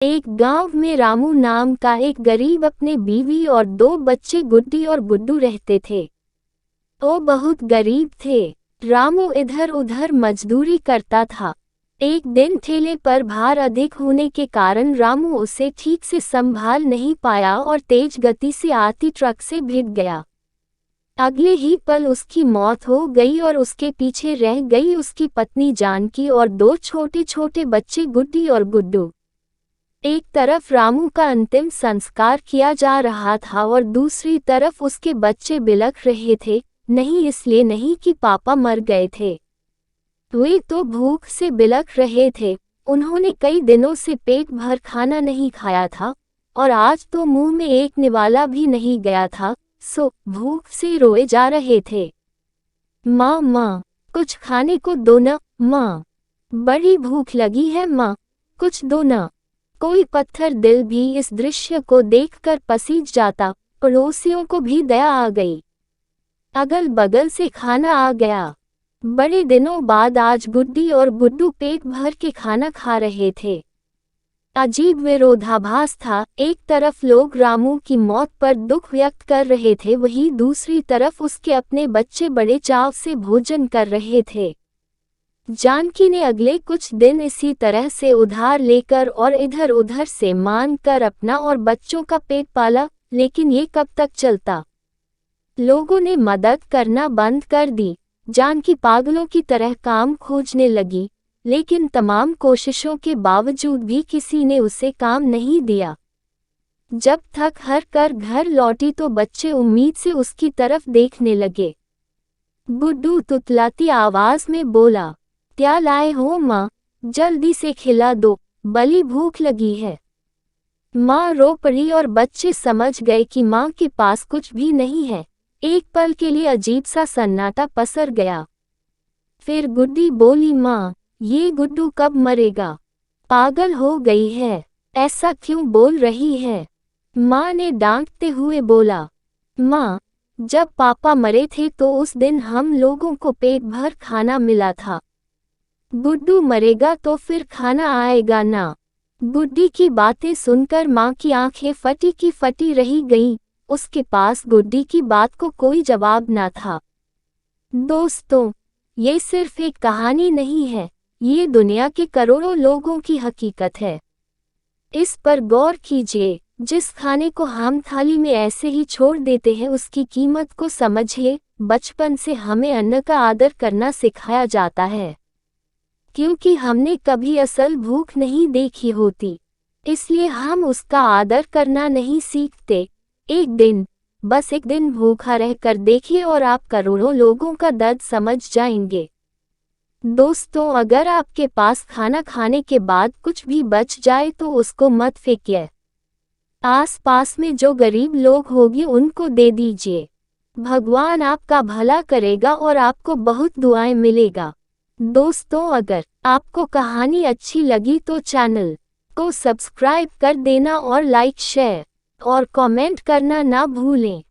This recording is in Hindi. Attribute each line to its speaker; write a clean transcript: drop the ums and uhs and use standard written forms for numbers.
Speaker 1: एक गांव में रामू नाम का एक गरीब अपने बीवी और 2 बच्चे गुड्डी और गुड्डू रहते थे। वो बहुत गरीब थे। रामू इधर उधर मजदूरी करता था। एक दिन ठेले पर भार अधिक होने के कारण रामू उसे ठीक से संभाल नहीं पाया और तेज गति से आती ट्रक से भिड़ गया। अगले ही पल उसकी मौत हो गई और उसके पीछे रह गई उसकी पत्नी जानकी और 2 छोटे छोटे बच्चे गुड्डी और गुड्डू। एक तरफ रामू का अंतिम संस्कार किया जा रहा था और दूसरी तरफ उसके बच्चे बिलख रहे थे, नहीं इसलिए नहीं कि पापा मर गए थे, वे तो भूख से बिलख रहे थे। उन्होंने कई दिनों से पेट भर खाना नहीं खाया था और आज तो मुंह में एक निवाला भी नहीं गया था, सो भूख से रोए जा रहे थे। माँ माँ, कुछ खाने को दो न माँ, बड़ी भूख लगी है माँ, कुछ दो न। कोई पत्थर दिल भी इस दृश्य को देखकर पसीज जाता। पड़ोसियों को भी दया आ गई। अगल बगल से खाना आ गया। बड़े दिनों बाद आज गुड्डी और गुड्डू पेट भर के खाना खा रहे थे। अजीब विरोधाभास था, एक तरफ लोग रामू की मौत पर दुख व्यक्त कर रहे थे, वहीं दूसरी तरफ उसके अपने बच्चे बड़े चाव से भोजन कर रहे थे। जानकी ने अगले कुछ दिन इसी तरह से उधार लेकर और इधर उधर से मांग कर अपना और बच्चों का पेट पाला, लेकिन ये कब तक चलता। लोगों ने मदद करना बंद कर दी। जानकी पागलों की तरह काम खोजने लगी, लेकिन तमाम कोशिशों के बावजूद भी किसी ने उसे काम नहीं दिया। जब थक हार कर घर लौटी तो बच्चे उम्मीद से उसकी तरफ देखने लगे। गुड्डू तुतलाती आवाज में बोला, क्या लाए हो माँ, जल्दी से खिला दो, बड़ी भूख लगी है। माँ रो पड़ी और बच्चे समझ गए कि माँ के पास कुछ भी नहीं है। एक पल के लिए अजीब सा सन्नाटा पसर गया। फिर गुड्डी बोली, माँ ये गुड्डू कब मरेगा, पागल हो गई है, ऐसा क्यों बोल रही है। माँ ने डांटते हुए बोला, माँ जब पापा मरे थे तो उस दिन हम लोगों को पेट भर खाना मिला था, गुड्डू मरेगा तो फिर खाना आएगा ना। गुड्डी की बातें सुनकर माँ की आंखें फटी की फटी रही गईं। उसके पास गुड्डी की बात को कोई जवाब ना था। दोस्तों, ये सिर्फ एक कहानी नहीं है, ये दुनिया के करोड़ों लोगों की हकीकत है। इस पर गौर कीजिए, जिस खाने को हम थाली में ऐसे ही छोड़ देते हैं उसकी कीमत को समझिए। बचपन से हमें अन्न का आदर करना सिखाया जाता है, क्योंकि हमने कभी असल भूख नहीं देखी होती, इसलिए हम उसका आदर करना नहीं सीखते। एक दिन, बस एक दिन भूखा रहकर देखिए और आप करोड़ों लोगों का दर्द समझ जाएंगे। दोस्तों, अगर आपके पास खाना खाने के बाद कुछ भी बच जाए तो उसको मत फेंकिए। आस-पास में जो गरीब लोग होंगे उनको दे दीजिए। भगवान आपका भला करेगा और आपको बहुत दुआएं मिलेगा। दोस्तों, अगर आपको कहानी अच्छी लगी तो चैनल को सब्सक्राइब कर देना और लाइक, शेयर और कमेंट करना ना भूलें।